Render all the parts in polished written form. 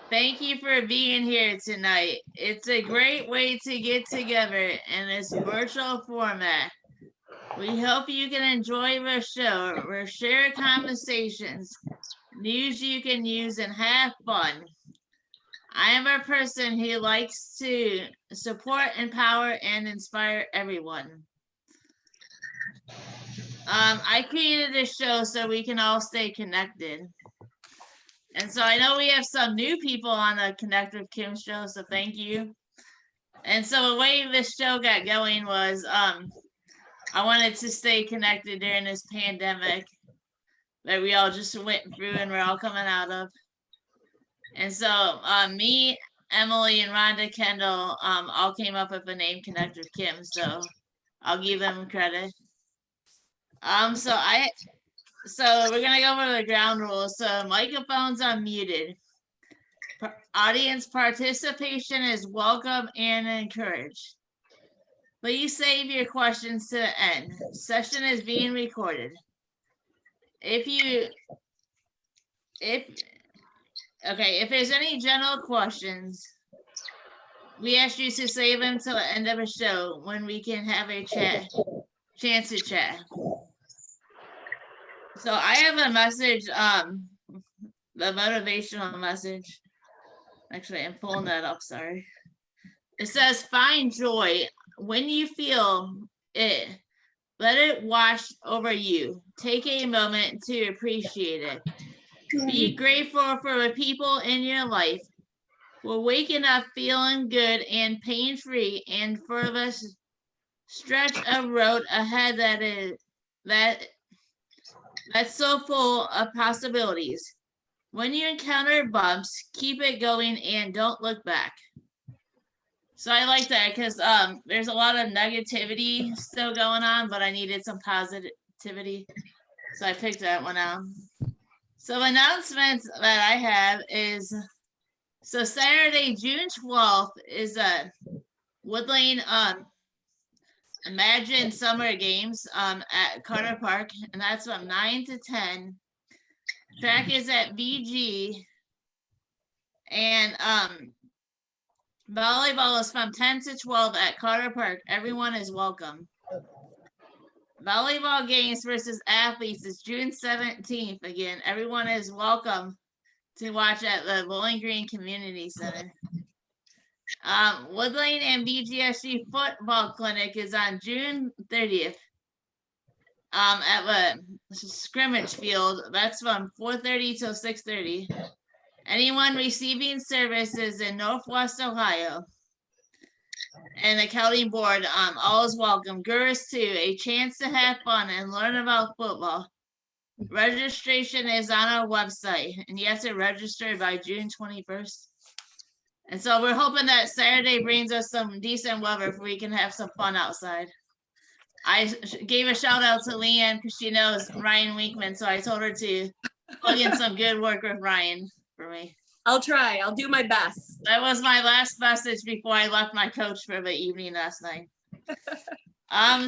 Thank you for being here tonight. It's a great way to get together in this virtual format. We hope you can enjoy the show. We'll share conversations, news you can use, and have fun. I am a person who likes to support, empower, and inspire everyone. I created this show so we can all stay connected. And so I know we have some new people on the Konnect With Kim show, so thank you. And so the way this show got going was I wanted to stay connected during this pandemic that we all just went through and we're all coming out of. And so me, Emily, and Rhonda Kendall all came up with the name Konnect With Kim, so I'll give them credit. So we're gonna go over the ground rules. So microphones unmuted. Audience participation is welcome and encouraged. Please save your questions to the end. Session is being recorded. If there's any general questions, we ask you to save them till the end of the show when we can have a chance to chat. So I have a message, the motivational message. Actually, I'm pulling that up, sorry. It says, find joy when you feel it. Let it wash over you. Take a moment to appreciate it. Be grateful for the people in your life. We're waking up feeling good and pain-free, and for the stretch of road ahead that's so full of possibilities. When you encounter bumps, keep it going and don't look back. So I like that because there's a lot of negativity still going on, but I needed some positivity. So I picked that one out. So announcements that I have is, so Saturday, June 12th is a Woodlane Imagine Summer Games at Carter Park, and that's from 9 to 10. Track is at VG, and volleyball is from 10 to 12 at Carter Park. Everyone is welcome. Volleyball games versus athletes is June 17th. Again, everyone is welcome to watch at the Bowling Green Community Center. Woodlane and BGSG football clinic is on June 30th at the scrimmage field. That's from 4:30 till 6:30. Anyone receiving services in Northwest Ohio and the county board, all is welcome. Gourds too, a chance to have fun and learn about football. Registration is on our website, and you have to register by June 21st. And so we're hoping that Saturday brings us some decent weather if we can have some fun outside. I gave a shout out to Leanne because she knows Ryan Winkman, so I told her to plug in some good work with Ryan for me. I'll try. I'll do my best. That was my last message before I left my coach for the evening last night.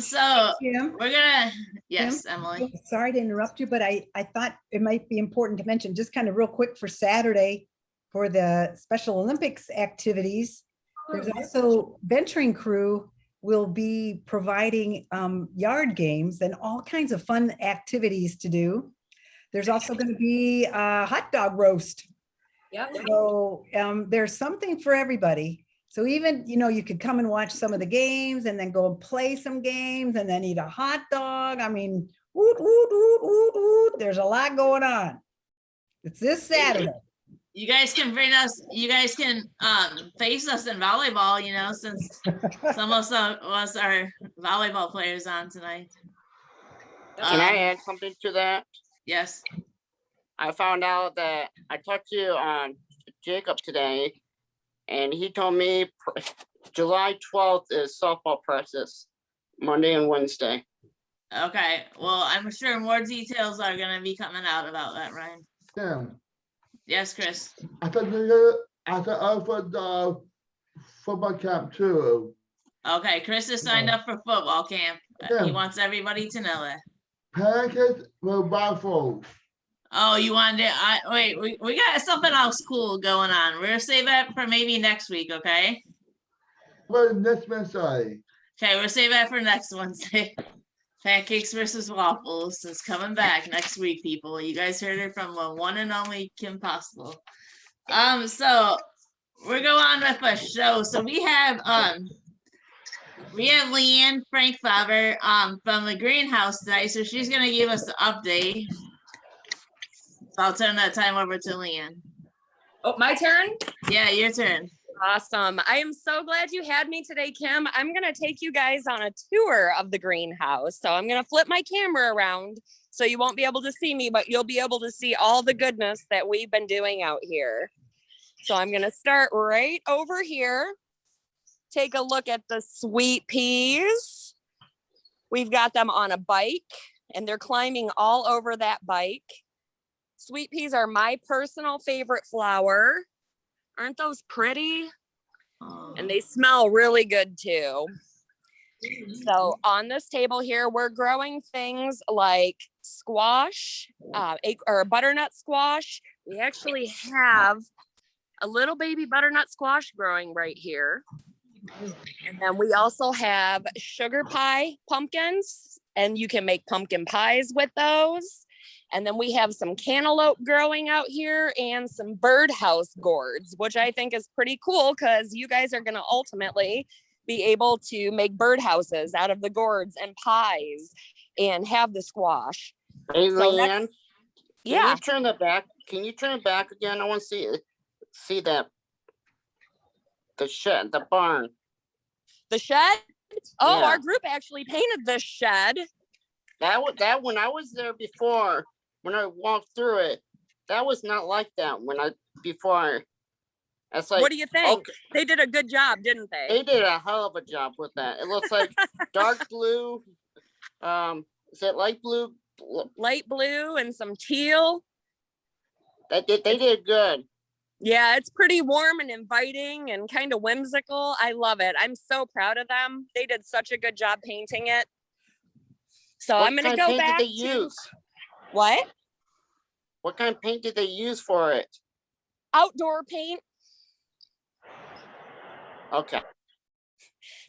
So Kim, we're gonna, yes, Emily. sorry to interrupt you, but I thought it might be important to mention just kind of real quick for Saturday for the Special Olympics activities. There's also Venturing Crew will be providing yard games and all kinds of fun activities to do. There's also going to be a hot dog roast. Yep. So there's something for everybody. So even, you could come and watch some of the games and then go and play some games and then eat a hot dog. I mean, woot, woot, woot, woot, woot. There's a lot going on. It's this Saturday. You guys can face us in volleyball, since some of us are volleyball players on tonight. Can I add something to that? Yes. I found out that I talked to Jacob today, and he told me July 12th is softball practice, Monday and Wednesday. Okay. Well, I'm sure more details are going to be coming out about that, Ryan. Yeah. Yes, Chris. I thought the football camp too. Okay, Chris is signed up for football camp. Yeah. He wants everybody to know that. Pancakes with waffles. Oh, you wanted it? Wait, we got something else cool going on. We're gonna save that for maybe next week, okay? Well, next Wednesday. Okay, we'll save that for next Wednesday. Pancakes versus waffles is coming back next week, people. You guys heard it from the one and only Kim Possible. So we're going on with a show. So we have Leanne Frankfaber from the greenhouse tonight. So she's gonna give us the update. So I'll turn that time over to Leanne. Oh, my turn? Yeah, your turn. Awesome. I am so glad you had me today, Kim. I'm going to take you guys on a tour of the greenhouse. So I'm going to flip my camera around so you won't be able to see me, but you'll be able to see all the goodness that we've been doing out here. So I'm going to start right over here. Take a look at the sweet peas. We've got them on a bike and they're climbing all over that bike. Sweet peas are my personal favorite flower. Aren't those pretty? And they smell really good too. So on this table here, we're growing things like squash, or butternut squash. We actually have a little baby butternut squash growing right here. And then we also have sugar pie pumpkins, and you can make pumpkin pies with those. And then we have some cantaloupe growing out here and some birdhouse gourds, which I think is pretty cool because you guys are going to ultimately be able to make birdhouses out of the gourds and pies and have the squash. Hey, So Leanne, Yeah. you turn it back? Can you turn it back again? I want to see that. The shed, the barn. The shed? Oh, Yeah. our group actually painted this shed. That when I was there before, when I walked through it, that was not like that before. That's like, What do you think? okay, They did a good job, didn't they? they did a hell of a job with that. It looks like dark blue. Is it light blue? Light blue and some teal. They did good. Yeah, it's pretty warm and inviting and kind of whimsical. I love it. I'm so proud of them. They did such a good job painting it. So What I'm going to kind of go paint back did they to use? what? What kind of paint did they use for it? Outdoor paint. Okay.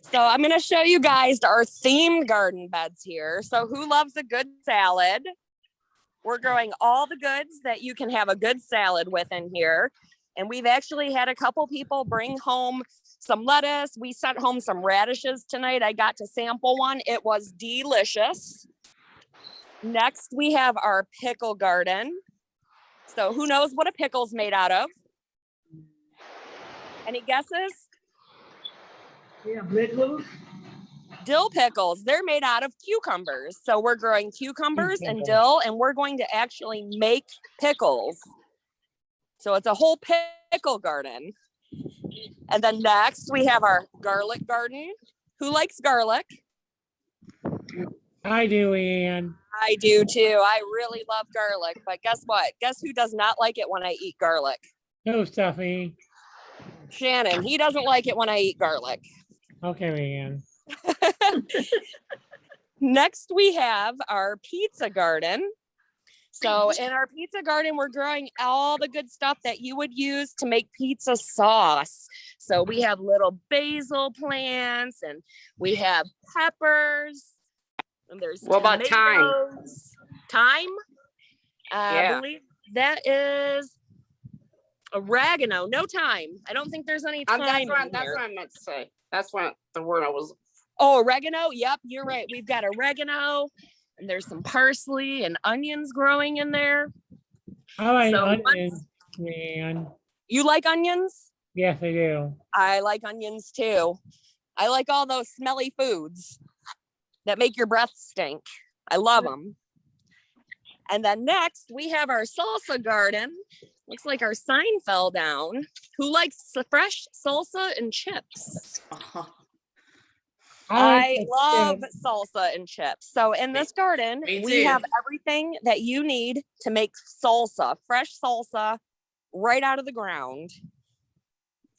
So I'm going to show you guys our themed garden beds here. So who loves a good salad? We're growing all the goods that you can have a good salad with in here. And we've actually had a couple people bring home some lettuce. We sent home some radishes tonight. I got to sample one. It was delicious. Next, we have our pickle garden. So who knows what a pickle's made out of? Any guesses? Yeah, pickles. Dill pickles. They're made out of cucumbers. So we're growing cucumbers and dill, and we're going to actually make pickles. So it's a whole pickle garden. And then next we have our garlic garden. Who likes garlic? I do, Ian. I do too. I really love garlic, but guess what? Guess who does not like it when I eat garlic? No, Stuffy. Shannon. He doesn't like it when I eat garlic. Okay, Ian. Next, we have our pizza garden. So in our pizza garden, we're growing all the good stuff that you would use to make pizza sauce. So we have little basil plants and we have peppers. And there's What about thyme? tomatoes. Thyme? I Yeah. believe that is oregano. No thyme. I don't think there's any thyme in That's here. what I meant to say. That's what the word I was. Oh, oregano. Yep, you're right. We've got oregano and there's some parsley and onions growing in there. I like So onions, man. You like onions? Yes, I do. I like onions too. I like all those smelly foods that make your breath stink. I love them. And then next we have our salsa garden. Looks like our sign fell down. Who likes the fresh salsa and chips? I love salsa and chips. So in this garden, Me we too. have everything that you need to make salsa, fresh salsa, right out of the ground.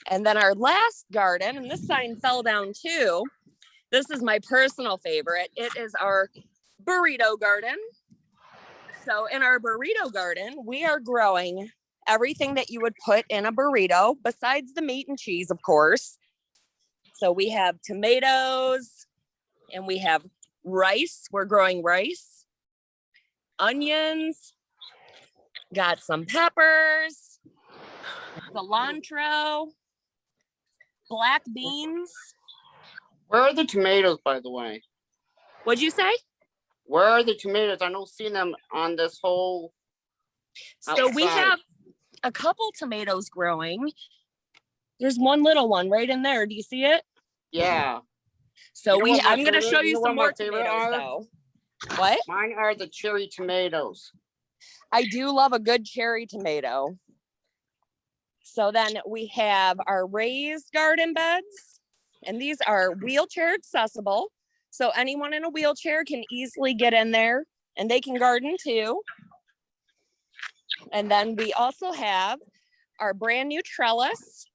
And then our last garden, and this sign fell down too. This is my personal favorite. It is our burrito garden. So in our burrito garden, we are growing everything that you would put in a burrito besides the meat and cheese, of course. So we have tomatoes and we have rice. We're growing rice, onions, got some peppers, cilantro, black beans. Where are the tomatoes, by the way? What'd you say? Where are the tomatoes? I don't see them on this whole. So we outside. have a couple tomatoes growing. There's one little one right in there. Do you see it? Yeah. So You know what my I'm going to favorite- show you you know some what my more favorite tomatoes are? though. What? Mine are the cherry tomatoes. I do love a good cherry tomato. So then we have our raised garden beds, and these are wheelchair accessible. So anyone in a wheelchair can easily get in there and they can garden too. And then we also have our brand new trellis.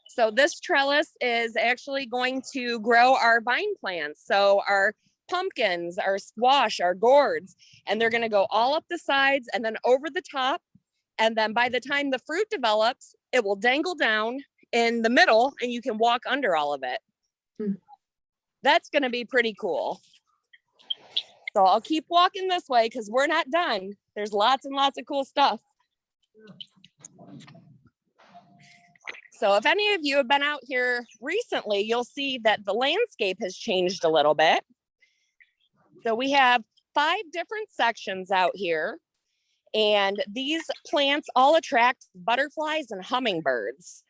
So this trellis is actually going to grow our vine plants. So our pumpkins, our squash, our gourds, and they're going to go all up the sides and then over the top. And then by the time the fruit develops, it will dangle down in the middle and you can walk under all of it. That's going to be pretty cool. So I'll keep walking this way because we're not done. There's lots and lots of cool stuff. So if any of you have been out here recently, you'll see that the landscape has changed a little bit. So we have 5 different sections out here, and these plants all attract butterflies and hummingbirds.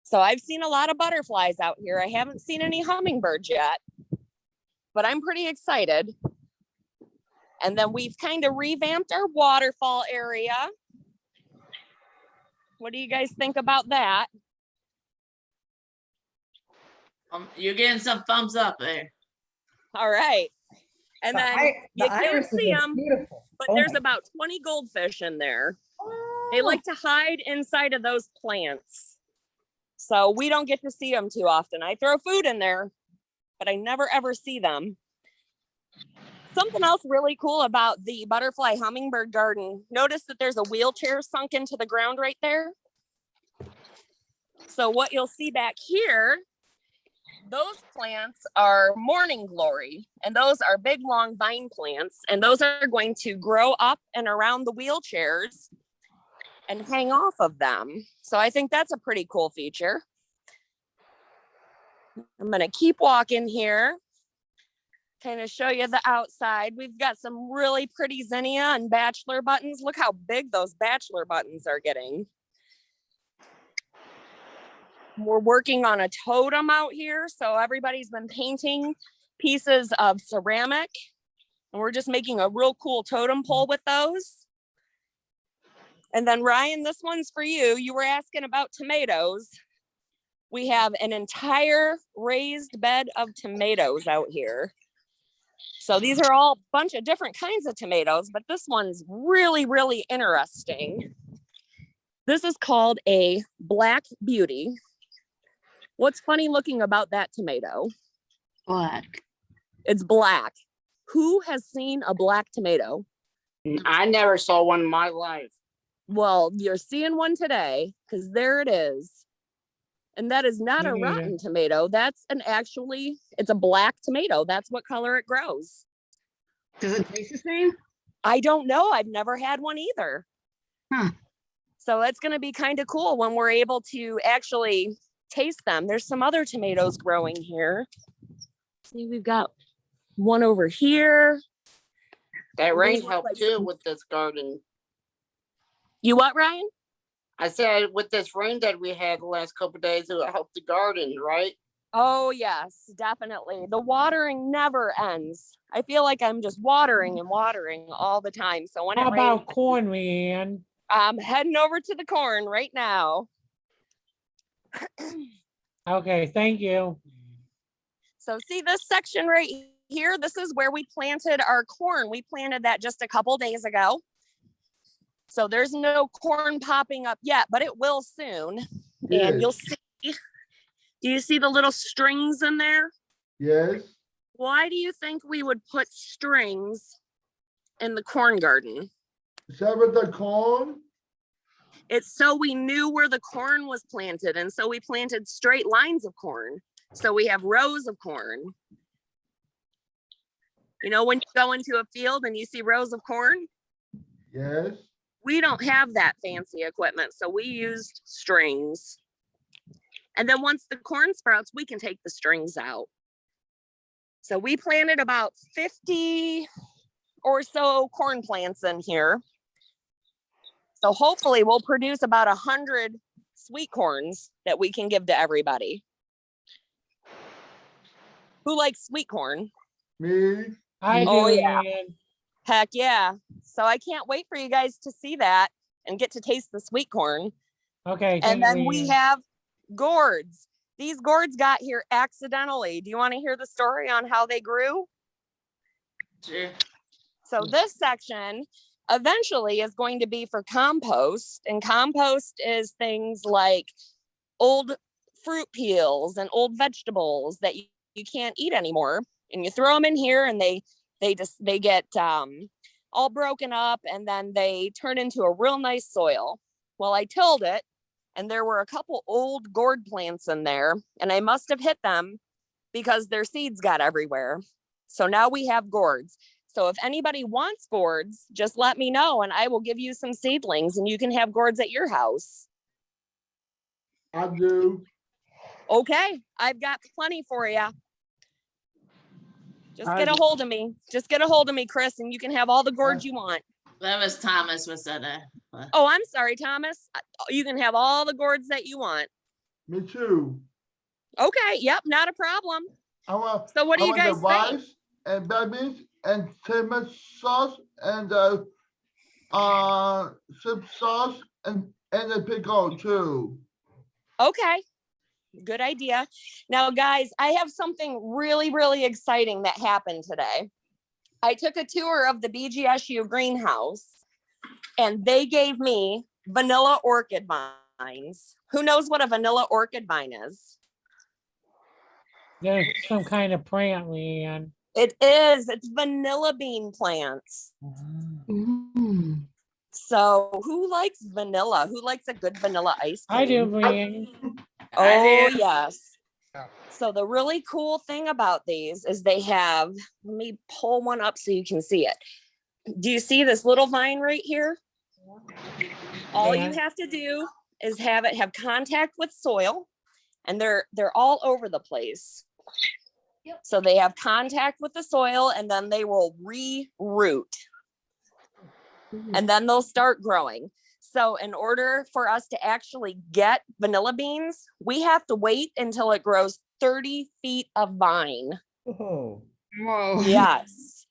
So I've seen a lot of butterflies out here. I haven't seen any hummingbirds yet, but I'm pretty excited. And then we've kind of revamped our waterfall area. What do you guys think about that? You're getting some thumbs up there. All right. And then you can't irises see are them, beautiful. but Oh there's my- about 20 goldfish in there. They like to hide inside of those plants. So we don't get to see them too often. I throw food in there, but I never ever see them. Something else really cool about the butterfly hummingbird garden. Notice that there's a wheelchair sunk into the ground right there. So what you'll see back here, those plants are morning glory, and those are big long vine plants, and those are going to grow up and around the wheelchairs and hang off of them. So I think that's a pretty cool feature. I'm going to keep walking here, kind of show you the outside. We've got some really pretty zinnia and bachelor buttons. Look how big those bachelor buttons are getting. We're working on a totem out here. So everybody's been painting pieces of ceramic, and we're just making a real cool totem pole with those. And then Ryan, this one's for you. You were asking about tomatoes. We have an entire raised bed of tomatoes out here. So these are all a bunch of different kinds of tomatoes, but this one's really, really interesting. This is called a Black Beauty. What's funny looking about that tomato? Black. It's black. Who has seen a black tomato? I never saw one in my life. Well, you're seeing one today because there it is. And that is not a Me neither. rotten tomato. That's it's a black tomato. That's what color it grows. Does it taste the same? I don't know. I've never had one either. Huh. So it's going to be kind of cool when we're able to actually taste them. There's some other tomatoes growing here. See, we've got one over here. That rain look helped like too some- with this garden. You what, Ryan? I said with this rain that we had the last couple of days, it helped the garden, right? Oh, yes, definitely. The watering never ends. I feel like I'm just watering and watering all the time. So when How it rains, about corn, Leanne? I'm heading over to the corn right now. Okay, thank you. So see this section right here? This is where we planted our corn. We planted that just a couple days ago. So there's no corn popping up yet, but it will soon. Yes. And you'll see, do you see the little strings in there? Yes. Why do you think we would put strings in the corn garden. Is that with the corn? It's so we knew where the corn was planted. And so we planted straight lines of corn. So we have rows of corn. You know, when you go into a field and you see rows of corn, Yes. we don't have that fancy equipment. So we used strings. And then once the corn sprouts, we can take the strings out. So we planted about 50 or so corn plants in here. So hopefully we'll produce about 100 sweet corns that we can give to everybody. Who likes sweet corn? Me? I do, Oh, yeah. Leanne. Heck yeah. So I can't wait for you guys to see that and get to taste the sweet corn. Okay, And thank then you, we Leanne. have gourds. These gourds got here accidentally. Do you want to hear the story on how they grew? Sure. So this section eventually is going to be for compost, and compost is things like old fruit peels and old vegetables that you can't eat anymore, and you throw them in here and they get all broken up, and then they turn into a real nice soil. Well, I tilled it and there were a couple old gourd plants in there, and I must have hit them because their seeds got everywhere. So now we have gourds. So if anybody wants gourds, just let me know and I will give you some seedlings and you can have gourds at your house. I do. Okay, I've got plenty for you. Just get a hold of me. Just get a hold of me, Chris, and you can have all the gourds you want. That was Thomas was at a. Oh, I'm sorry, Thomas. You can have all the gourds that you want. Me too. Okay, yep, not a problem. I want. So what do I you want the guys think? rice and babies and tomato sauce and soup sauce and the pickle too. Okay, good idea. Now, guys, I have something really, really exciting that happened today. I took a tour of the BGSU greenhouse and they gave me vanilla orchid vines. Who knows what a vanilla orchid vine is? There's some kind of plant, Leanne. It is. It's vanilla bean plants. Mm. So who likes vanilla? Who likes a good vanilla ice cream? I do, Leanne. Oh, do. yes. So the really cool thing about these is they have, let me pull one up so you can see it. Do you see this little vine right here? All you Yeah. have to do is have it have contact with soil, and they're all over the place. So they have contact with the soil and then they will re-root and then they'll start growing. So in order for us to actually get vanilla beans, we have to wait until it grows 30 feet of vine. Oh, Whoa. Yes.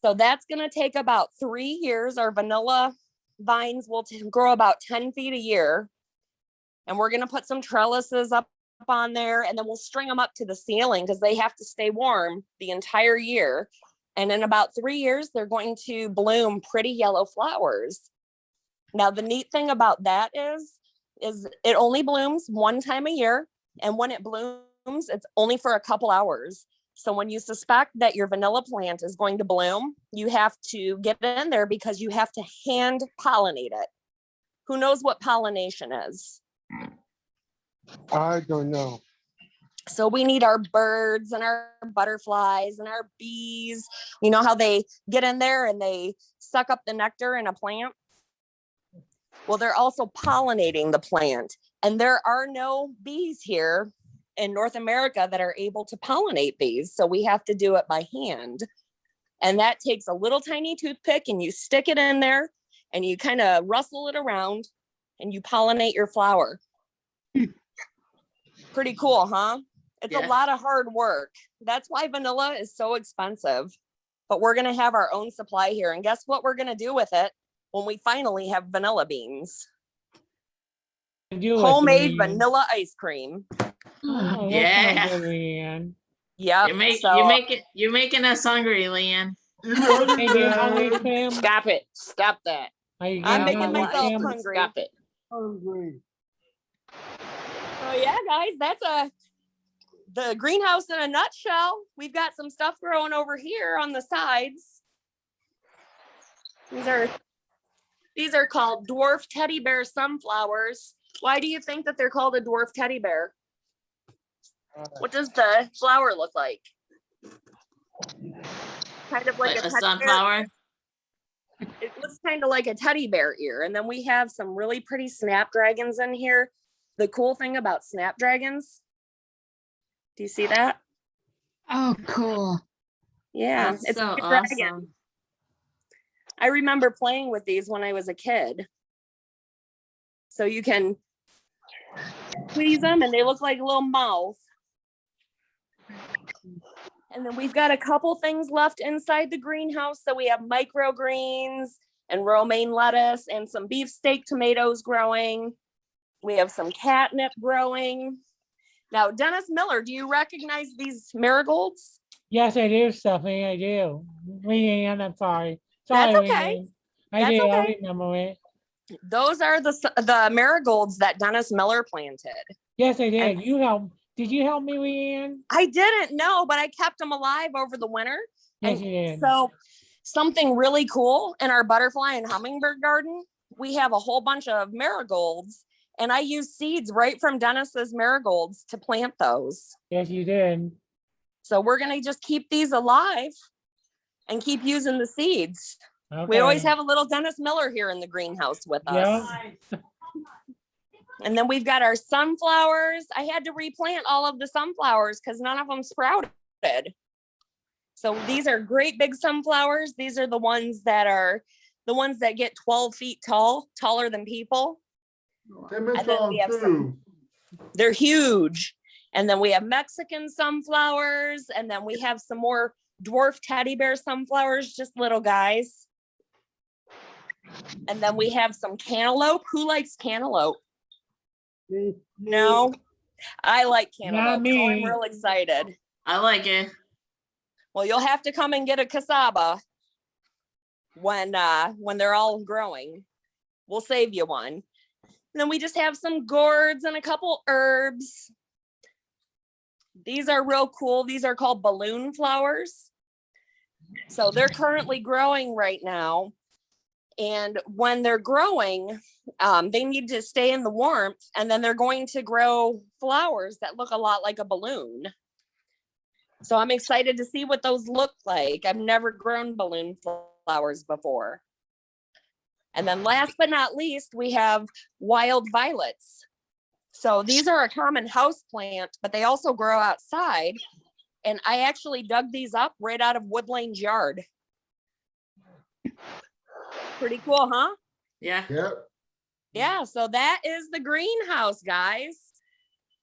So that's going to take about 3 years. Our vanilla vines will grow about 10 feet a year. And we're going to put some trellises up on there, and then we'll string them up to the ceiling because they have to stay warm the entire year. And in about 3 years, they're going to bloom pretty yellow flowers. Now, the neat thing about that is it only blooms one time a year. And when it blooms, it's only for a couple hours. So when you suspect that your vanilla plant is going to bloom, you have to get in there because you have to hand pollinate it. Who knows what pollination is? I don't know. So we need our birds and our butterflies and our bees. You know how they get in there and they suck up the nectar in a plant? Well, they're also pollinating the plant. And there are no bees here in North America that are able to pollinate these. So we have to do it by hand. And that takes a little tiny toothpick and you stick it in there and you kind of rustle it around and you pollinate your flower. Pretty cool, huh? It's Yeah. a lot of hard work. That's why vanilla is so expensive. But we're going to have our own supply here. And guess what we're going to do with it when we finally have vanilla beans? Do it, Homemade Leanne. vanilla ice cream. Oh, that Yeah. sounds good, Leanne. Yep. You're making us hungry, Leanne. Hey, do you hungry, Kim? Stop it. Stop that. Are you I'm getting making hungry, myself Kim? hungry. Stop it. Hungry. So yeah, guys, that's the greenhouse in a nutshell. We've got some stuff growing over here on the sides. These are called dwarf teddy bear sunflowers. Why do you think that they're called a dwarf teddy bear? What does the flower look like? Kind of like Like a a teddy bear. sunflower. It looks kind of like a teddy bear ear. And then we have some really pretty snapdragons in here. The cool thing about snapdragons, do you see that? Oh, cool. Yeah, That's it's so a dragon. awesome. I remember playing with these when I was a kid. So you can squeeze them and they look like a little mouth. And then we've got a couple things left inside the greenhouse. So we have microgreens and romaine lettuce and some beefsteak tomatoes growing. We have some catnip growing. Now, Dennis Miller, do you recognize these marigolds? Yes, I do, Stephanie, I do. Leanne, I'm sorry. That's Sorry, okay. Leanne. I That's do, I okay. remember it. Those are the marigolds that Dennis Miller planted. Yes, I did. And- Did you help me, Leanne? I didn't know, but I kept them alive over the winter. Yes, And you did. so something really cool in our butterfly and hummingbird garden, we have a whole bunch of marigolds, and I use seeds right from Dennis's marigolds to plant those. Yes, you did. So we're gonna just keep these alive and keep using the seeds. We always Okay. have a little Dennis Miller here in the greenhouse with us. Yeah. And then we've got our sunflowers. I had to replant all of the sunflowers because none of them sprouted. So these are great big sunflowers. These are the ones that get 12 feet tall, taller than people. Them is And then all we have too. They're huge. And then we have Mexican sunflowers. And then we have some more dwarf teddy bear sunflowers, just little guys. And then we have some cantaloupe. Who likes cantaloupe? No, I like cantaloupe. So me. I'm real excited. I like it. Well, you'll have to come and get a cassava when they're all growing. We'll save you one. And then we just have some gourds and a couple herbs. These are real cool. These are called balloon flowers. So they're currently growing right now. And when they're growing, they need to stay in the warmth, and then they're going to grow flowers that look a lot like a balloon. So I'm excited to see what those look like. I've never grown balloon flowers before. And then last but not least, we have wild violets. So these are a common house plant, but they also grow outside. And I actually dug these up right out of Wood Lane's yard. Pretty cool, huh? Yeah. Yep. Yeah, so that is the greenhouse, guys.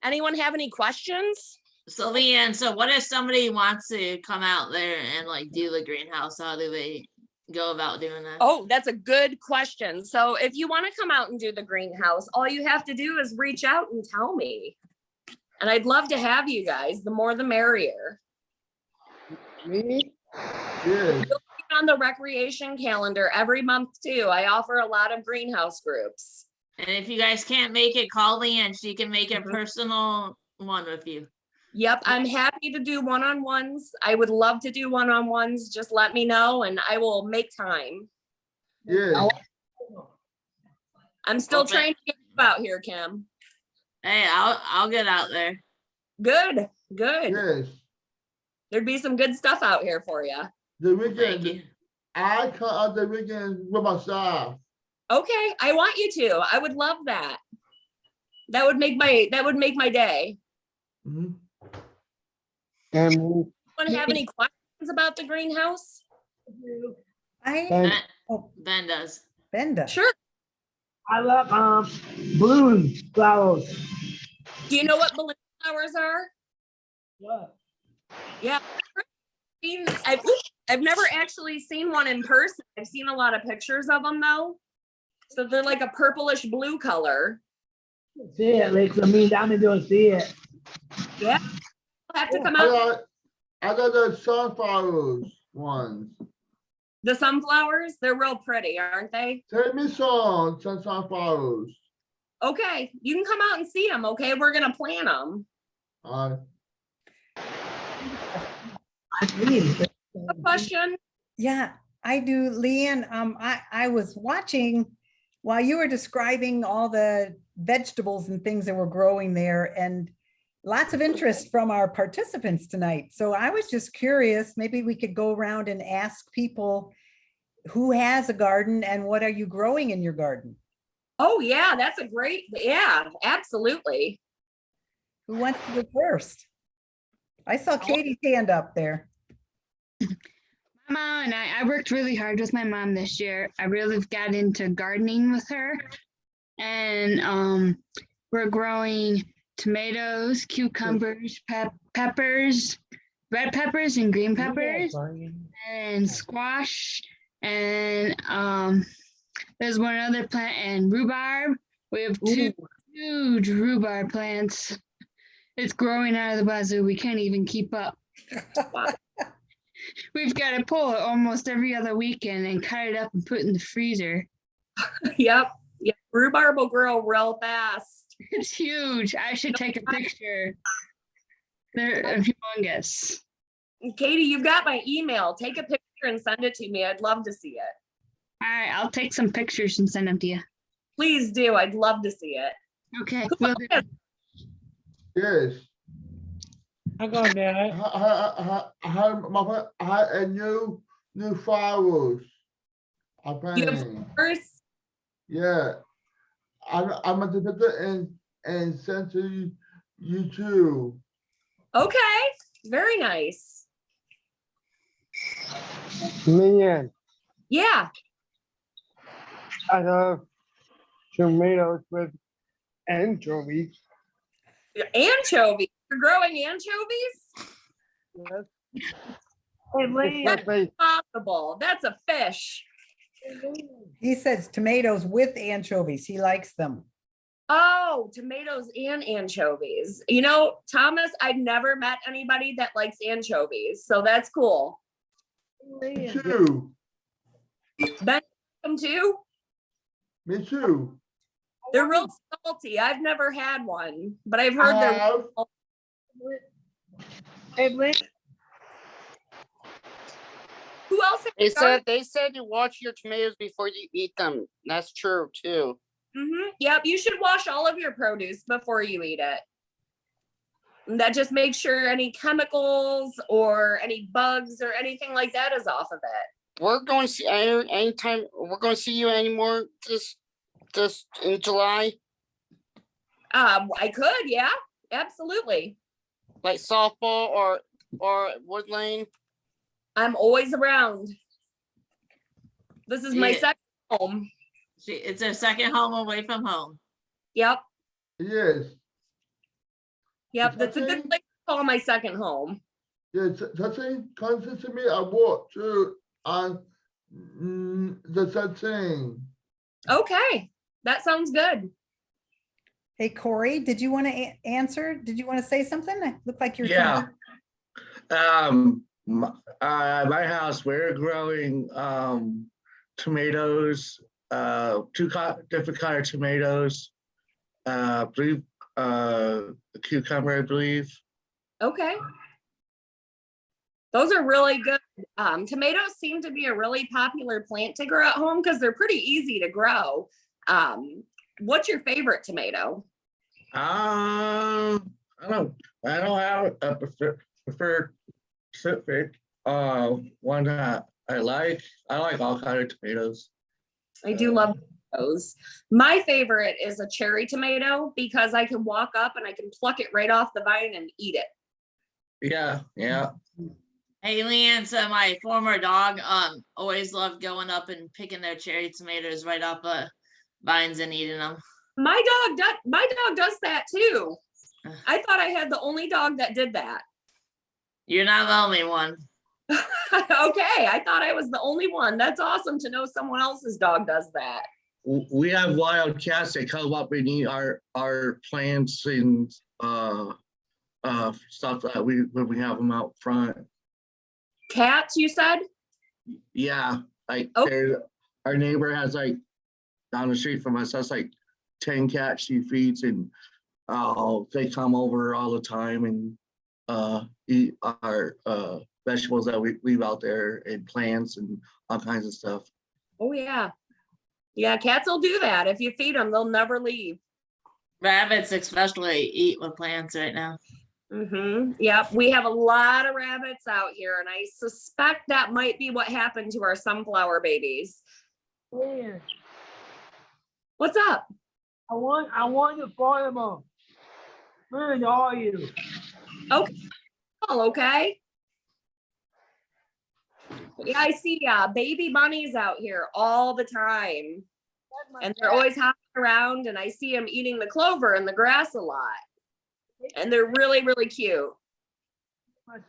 Anyone have any questions? So Leanne, so what if somebody wants to come out there and like do the greenhouse? How do they go about doing that? Oh, that's a good question. So if you want to come out and do the greenhouse, all you have to do is reach out and tell me. And I'd love to have you guys. The more the merrier. Me? Yes. On the recreation calendar every month too. I offer a lot of greenhouse groups. And if you guys can't make it, call Leanne. She can make a Mhm. personal one with you. Yep, I'm happy to do one-on-ones. I would love to do one-on-ones. Just let me know and I will make time. Yes. I'm still Okay. trying to get you out here, Kim. Hey, I'll get out there. Good, good. Yes. There'd be some good stuff out here for you. The Thank weekend, you. I come out the weekend with my staff. Okay, I want you to. I would love that. That would make my day. Mhm. And Want to have any questions about the greenhouse? I, And- Ben, oh, Ben does. Ben does. Sure. I love balloon flowers. Do you know what balloon flowers are? What? Yeah. I've never actually seen one in person. I've seen a lot of pictures of them though. So they're like a purplish blue color. See it, like I mean, down there to see it. Yeah. You'll have to come I out. got the sunflowers ones. The sunflowers, they're real pretty, aren't they? Take me some sunflowers. Okay, you can come out and see them. Okay, we're gonna plant them. I mean, A question? Yeah, I do, Leanne. I was watching while you were describing all the vegetables and things that were growing there, and lots of interest from our participants tonight. So I was just curious, maybe we could go around and ask people who has a garden and what are you growing in your garden? Oh yeah, that's a great, yeah, absolutely. Who wants to go first? I saw Katie's hand up there. My mom and I worked really hard with my mom this year. I really got into gardening with her. And we're growing tomatoes, cucumbers, peppers, red peppers and green peppers, and squash. And there's one other plant and rhubarb. We have two huge rhubarb plants. It's growing out of the wazoo. We can't even keep up. We've got to pull it almost every other weekend and cut it up and put it in the freezer. Yep. Yep. Rhubarb will grow real fast. It's huge. I should take a picture. They're humongous. Katie, you've got my email. Take a picture and send it to me. I'd love to see it. All right, I'll take some pictures and send them to you. Please do. I'd love to see it. Okay. Will do. Yes. I'm going there. I had a new flowers. I You have planted. first. Yeah. I'm going to put it and send to you too. Okay. Very nice. Leanne, Yeah. I love tomatoes with anchovies. Anchovies. You're growing anchovies? Yes, Hey, it's Lee. my face. Possible. That's a fish. He says tomatoes with anchovies. He likes them. Oh, tomatoes and anchovies. You know, Thomas, I've never met anybody that likes anchovies, so that's cool. Me too. Ben, them too? Me too. They're real salty. I've never had one, but I've I heard they're. have. Hey, Lee. Who else? They said you wash your tomatoes before you eat them. That's true too. Yep, you should wash all of your produce before you eat it. And that just makes sure any chemicals or any bugs or anything like that is off of it. We're going to see anytime. We're going to see you anymore this in July, I could, yeah, absolutely. like softball or Wood Lane. I'm always around. This is my Yeah. second home. It's her second home away from home. Yep, Yes. yep. That's a good Okay. place to call my second home. Yes. Touching comes to me. I walk through on the setting. Okay, that sounds good. Hey, Corey, did you want to answer? Did you want to say something? It looked like you're. Yeah. My house, we're growing tomatoes, two different kind of tomatoes. I believe cucumber, I believe. Okay. Those are really good. Tomatoes seem to be a really popular plant to grow at home because they're pretty easy to grow. What's your favorite tomato? I don't have a preferred specific one that I like. I like all kinds of tomatoes. I do love those. My favorite is a cherry tomato because I can walk up and I can pluck it right off the vine and eat it. Yeah. Hey, Leanne, so my former dog always loved going up and picking their cherry tomatoes right off vines and eating them. My dog does that too. I thought I had the only dog that did that. You're not the only one. Okay, I thought I was the only one. That's awesome to know someone else's dog does that. We have wild cats that come up and eat our plants and stuff that when we have them out front. Cats, you said? Yeah, like Oh. our neighbor has like down the street from us, that's like 10 cats she feeds, and they come over all the time and eat our vegetables that we leave out there and plants and all kinds of stuff. Oh, yeah. Yeah, cats will do that. If you feed them, they'll never leave. Rabbits especially eat with plants right now. Yep, we have a lot of rabbits out here, and I suspect that might be what happened to our sunflower babies. Yeah, What's up? I want to follow them. Where are you? Okay. Oh, okay. Yeah, I see baby bunnies out here all the time. And they're always hopping around, and I see them eating the clover and the grass a lot. And they're really, really cute.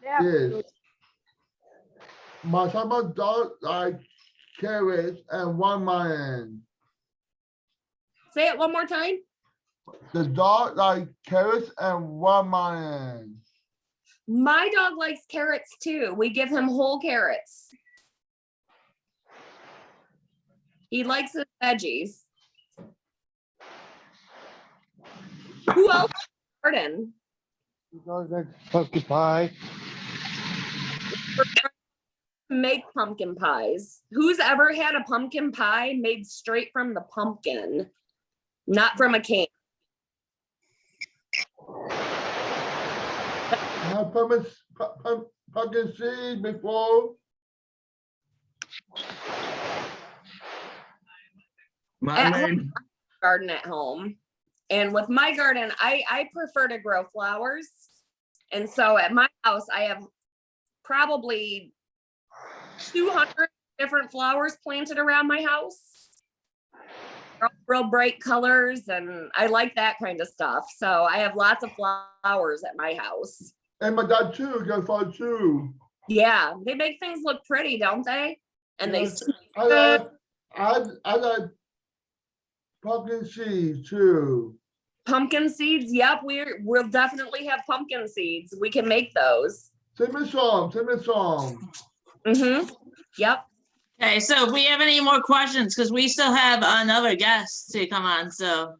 Yes. My summer dog like carrots and watermelon. Say it one more time. The dog like carrots and watermelon. My dog likes carrots too. We give him whole carrots. He likes his veggies. Who else? Garden. Dogs like pumpkin pie. Make pumpkin pies. Who's ever had a pumpkin pie made straight from the pumpkin, not from a can? I have pumpkin seed before. My At main, Garden at home. And with my garden, I prefer to grow flowers. And so at my house, I have probably 200 different flowers planted around my house. They're all real bright colors, and I like that kind of stuff. So I have lots of flowers at my house. And my dad too, got fun too. Yeah, they make things look pretty, don't they? And Yes, they I like pumpkin seeds too. pumpkin seeds. Yep, we'll definitely have pumpkin seeds. We can make those. Send me some. Yep. Okay, so if we have any more questions, because we still have another guest to come on, so.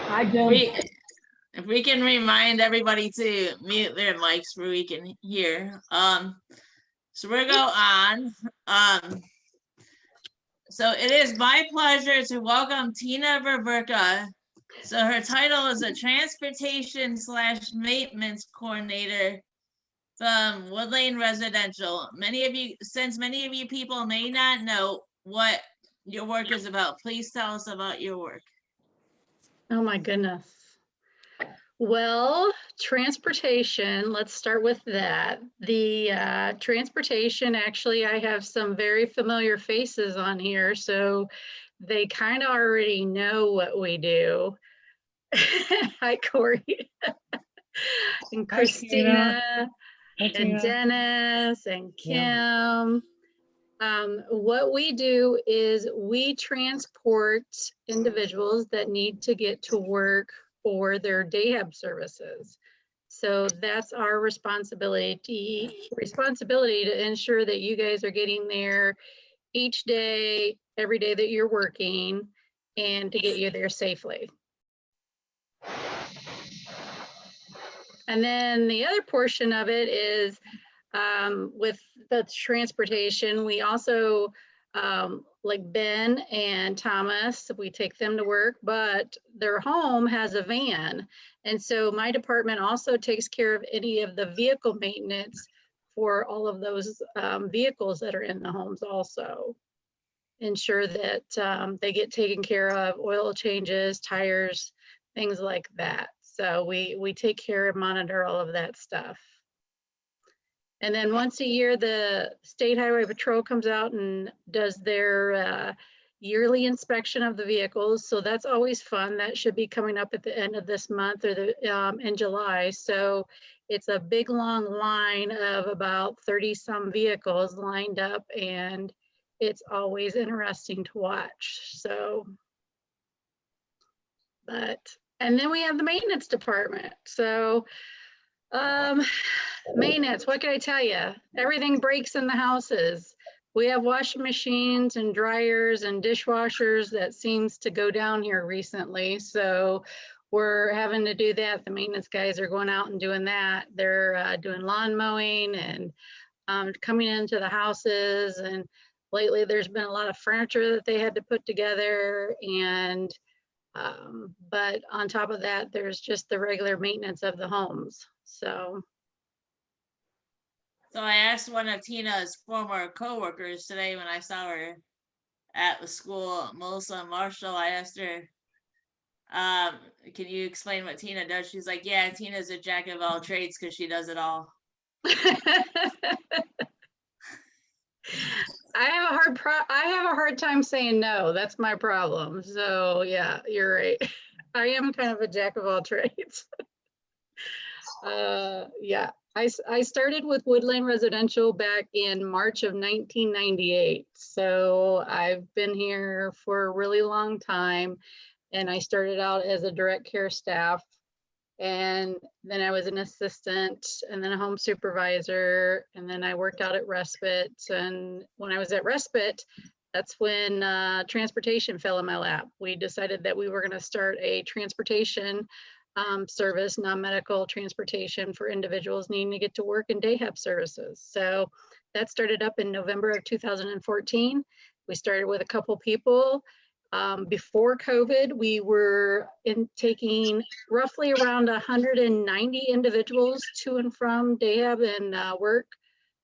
Hi, Jim. If we can remind everybody to mute their mics where we can hear. So we'll go on. So it is my pleasure to welcome Tina Veverka. So her title is a transportation / maintenance coordinator from Woodlane Residential. Since many of you people may not know what your work is about, please tell us about your work. Oh my goodness. Well, transportation, let's start with that. The transportation, actually, I have some very familiar faces on here, so they kind of already know what we do. Hi, Corey. And Christina, and Dennis, and Kim. What we do is we transport individuals that need to get to work for their day hab services. So that's our responsibility to ensure that you guys are getting there each day, every day that you're working, and to get you there safely. And then the other portion of it is with the transportation, we also, like Ben and Thomas, we take them to work, but their home has a van. And so my department also takes care of any of the vehicle maintenance for all of those vehicles that are in the homes also. Ensure that they get taken care of, oil changes, tires, things like that. So we take care and monitor all of that stuff. And then once a year, the State Highway Patrol comes out and does their yearly inspection of the vehicles. So that's always fun. That should be coming up at the end of this month or in July. So it's a big long line of about 30 some vehicles lined up, and it's always interesting to watch. So, and then we have the maintenance department. So maintenance, what can I tell you? Everything breaks in the houses. we have washing machines and dryers and dishwashers that seems to go down here recently. So we're having to do that. The maintenance guys are going out and doing that. They're doing lawn mowing and coming into the houses. And lately there's been a lot of furniture that they had to put together. And but on top of that, there's just the regular maintenance of the homes. So I asked one of Tina's former coworkers today when I saw her at the school, Melissa Marshall. I asked her, can you explain what Tina does? She's like, yeah, Tina's a jack of all trades because she does it all. I have a hard time saying no. That's my problem. So yeah, you're right. I am kind of a jack of all trades. Yeah, I started with Woodland Residential back in March of 1998. So I've been here for a really long time, and I started out as a direct care staff, and then I was an assistant, and then a home supervisor, and then I worked out at Respite. And when I was at Respite, that's when transportation fell in my lap. We decided that we were going to start a transportation service, non-medical transportation for individuals needing to get to work and day hab services. So that started up in November of 2014. We started with a couple people. Before COVID, we were taking roughly around 190 individuals to and from day hab and work.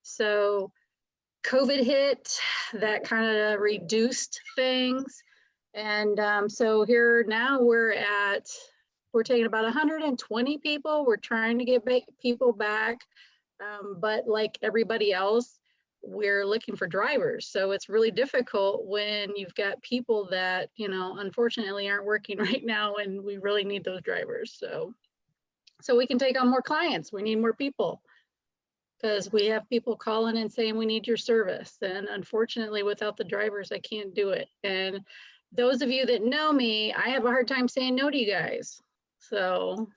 So COVID hit, that kind of reduced things. And so here now we're taking about 120 people. We're trying to get people back. But like everybody else, we're looking for drivers. So it's really difficult when you've got people that, you know, unfortunately aren't working right now, and we really need those drivers. So we can take on more clients. We need more people because we have people calling and saying we need your service. And unfortunately, without the drivers, I can't do it. And those of you that know me, I have a hard time saying no to you guys. So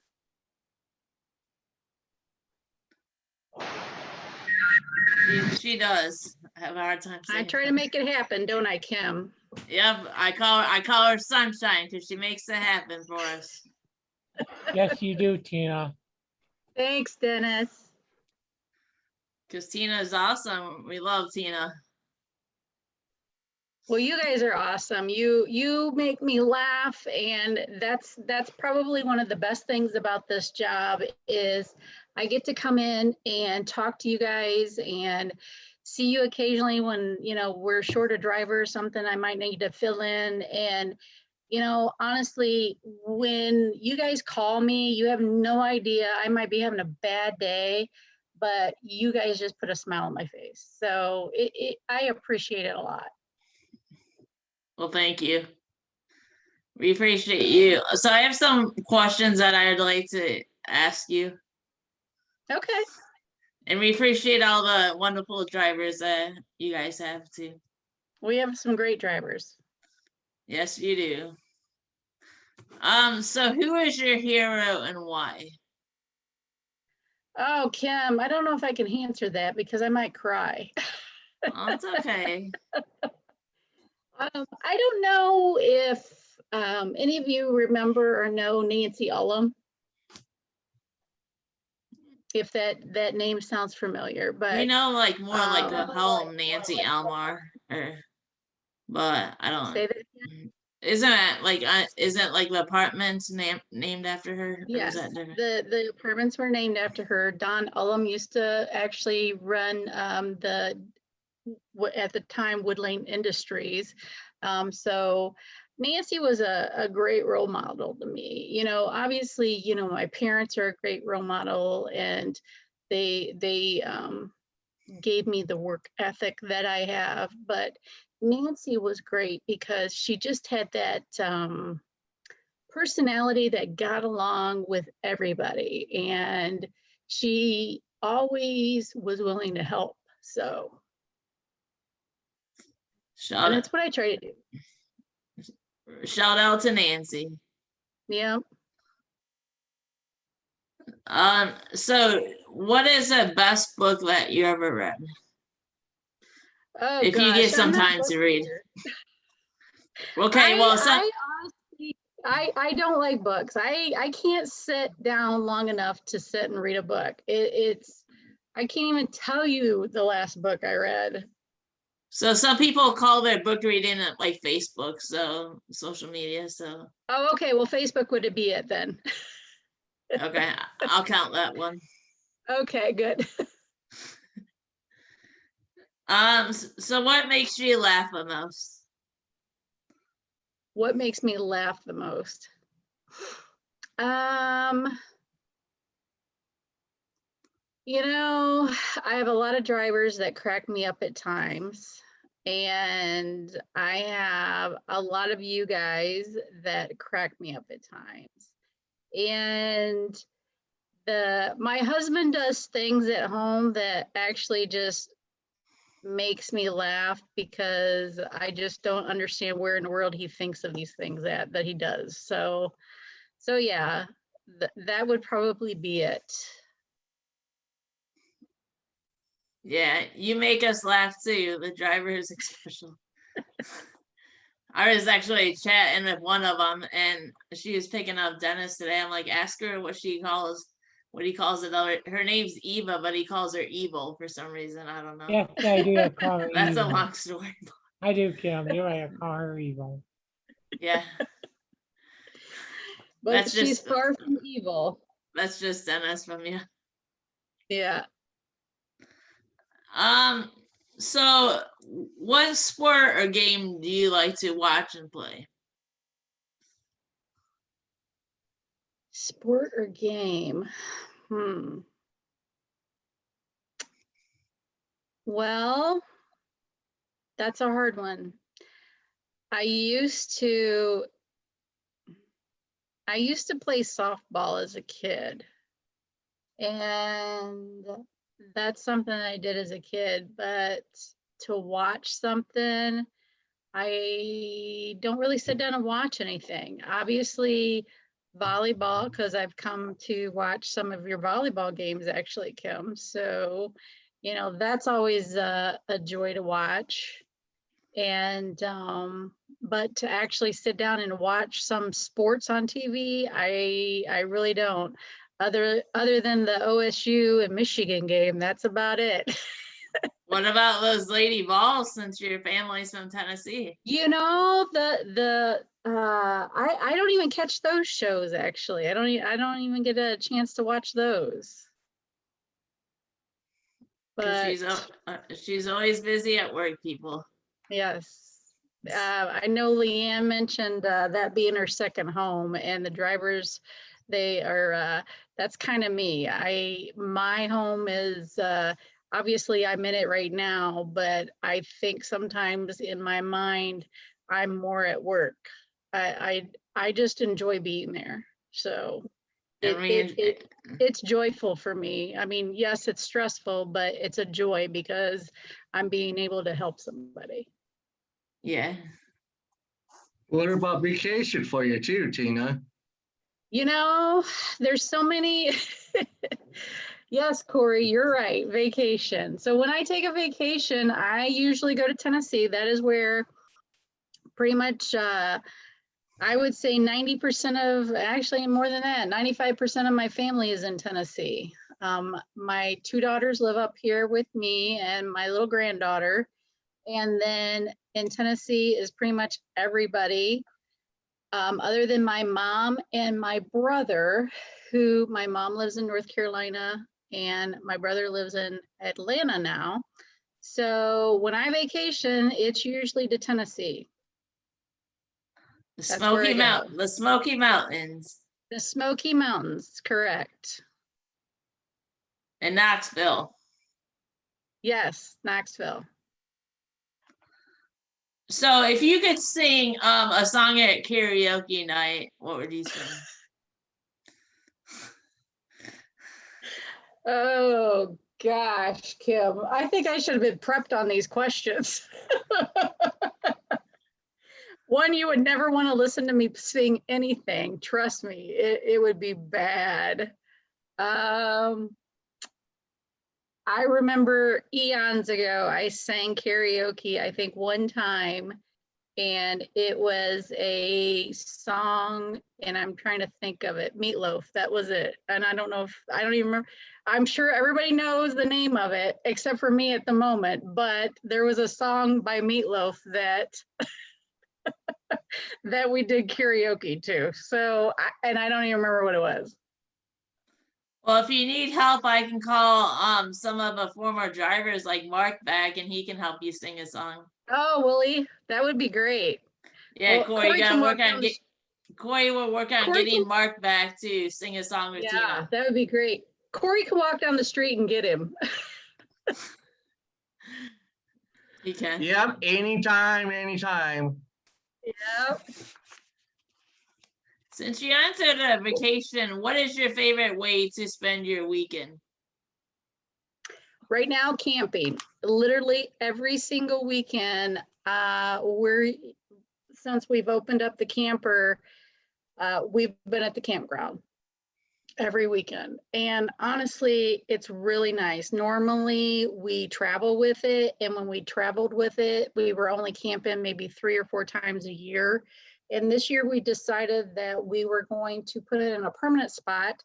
She does have a hard time I saying try to make it happen, don't I, Kim? Yep, I call her Sunshine because she makes it happen for us. Yes, you do, Tina. Thanks, Dennis. Because Tina is awesome. We love Tina. Well, you guys are awesome. You make me laugh, and that's probably one of the best things about this job is I get to come in and talk to you guys and see you occasionally when, you know, we're short a driver or something I might need to fill in. And, you know, honestly, when you guys call me, you have no idea. I might be having a bad day, but you guys just put a smile on my face. So I appreciate it a lot. Well, thank you. We appreciate you. So I have some questions that I'd like to ask you. Okay. And we appreciate all the wonderful drivers that you guys have too. We have some great drivers. Yes, you do. So who is your hero and why? Oh, Kim, I don't know if I can answer that because I might cry. Oh, it's okay. I don't know if any of you remember or know Nancy Ullum. If that name sounds familiar, but We know like more like the home Nancy Elmore, but I don't. Say that again? Isn't the apartments named after her? Or Yes, is that different? the apartments were named after her. Don Ullum used to actually run at the time Woodland Industries. So Nancy was a great role model to me. You know, obviously, you know, my parents are a great role model, and they gave me the work ethic that I have. But Nancy was great because she just had that personality that got along with everybody, and she always was willing to help. So and that's what I try to do. Shout out to Nancy. Yeah. So what is the best book that you ever read? Oh, if you gosh, get some I'm not a time book to read. reader. Okay, well, I don't like books. I can't sit down long enough to sit and read a book. I can't even tell you the last book I read. so some people call their book reading like Facebook, so social media. So Oh, okay. Well, Facebook would be it then. okay, I'll count that one. Okay, good. So what makes you laugh the most? What makes me laugh the most? You know, I have a lot of drivers that crack me up at times. And I have a lot of you guys that crack me up at times. And my husband does things at home that actually just makes me laugh because I just don't understand where in the world he thinks of these things that he does. So yeah, that would probably be it. Yeah, you make us laugh too, the drivers especially. I was actually chatting with one of them, and she was picking up Dennis today. I'm like, ask her what he calls it. Her name's Eva, but he calls her evil for some reason. I don't know. Yes, I do call her That's a evil. long story. I do, Kim. You're right. I call her evil. Yeah. But That's she's just far from evil. That's just Dennis from you. Yeah. So what sport or game do you like to watch and play? Sport or game? Well, that's a hard one. I used to play softball as a kid. And that's something I did as a kid, but to watch something, I don't really sit down and watch anything. Obviously, volleyball, because I've come to watch some of your volleyball games actually, Kim. So, you know, that's always a joy to watch. And but to actually sit down and watch some sports on TV, I really don't. Other than the OSU and Michigan game, that's about it. What about those Lady Vols, since your family's from Tennessee? You know, I don't even catch those shows actually. I don't even get a chance to watch those. But she's always busy at work, people. yes. I know Leanne mentioned that being her second home, and the drivers, they are, that's kind of me. My home is, obviously I'm in it right now, but I think sometimes in my mind, I'm more at work. I just enjoy being there. So it's joyful for me. I mean, yes, it's stressful, but it's a joy because I'm being able to help somebody. Yeah. What about vacation for you too, Tina? You know, there's so many. Yes, Corey, you're right. Vacation. So when I take a vacation, I usually go to Tennessee. That is where pretty much, I would say 90% of, actually more than that, 95% of my family is in Tennessee. My two daughters live up here with me and my little granddaughter. And then in Tennessee is pretty much everybody, other than my mom and my brother, who my mom lives in North Carolina and my brother lives in Atlanta now. So when I vacation, it's usually to Tennessee. The Smoky Mountains. The Smoky Mountains, correct. And Knoxville. Yes, Knoxville. So if you could sing a song at karaoke night, what would you sing? Oh gosh, Kim, I think I should have been prepped on these questions. One, you would never want to listen to me sing anything. Trust me, it would be bad. I remember eons ago, I sang karaoke, I think one time, and it was a song, and I'm trying to think of it, Meatloaf, that was it. And I don't even remember. I'm sure everybody knows the name of it, except for me at the moment, but there was a song by Meatloaf that that we did karaoke to. So, and I don't even remember what it was. Well, if you need help, I can call some of the former drivers like Mark back, and he can help you sing a song. Oh, Willie, that would be great. Yeah, Well, Corey, you can gotta walk work on down the Corey will work on Corey getting can- Mark back to sing a song with Yeah, Tina. that would be great. Corey can walk down the street and get him. He can. Yep, anytime, anytime. Yep. Since you entered a vacation, what is your favorite way to spend your weekend? Right now, camping. Literally every single weekend, since we've opened up the camper, we've been at the campground every weekend. And honestly, it's really nice. Normally we travel with it. And when we traveled with it, we were only camping maybe 3 or 4 times a year. And this year we decided that we were going to put it in a permanent spot.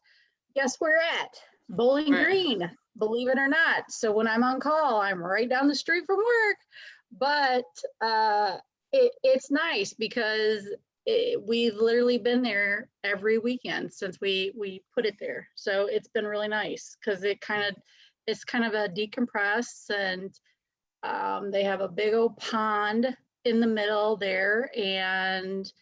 Guess where at? Bowling Right. Green, believe it or not. So when I'm on call, I'm right down the street from work. But it's nice because we've literally been there every weekend since we put it there. So it's been really nice because it's kind of a decompress, and they have a big old pond in the middle there, and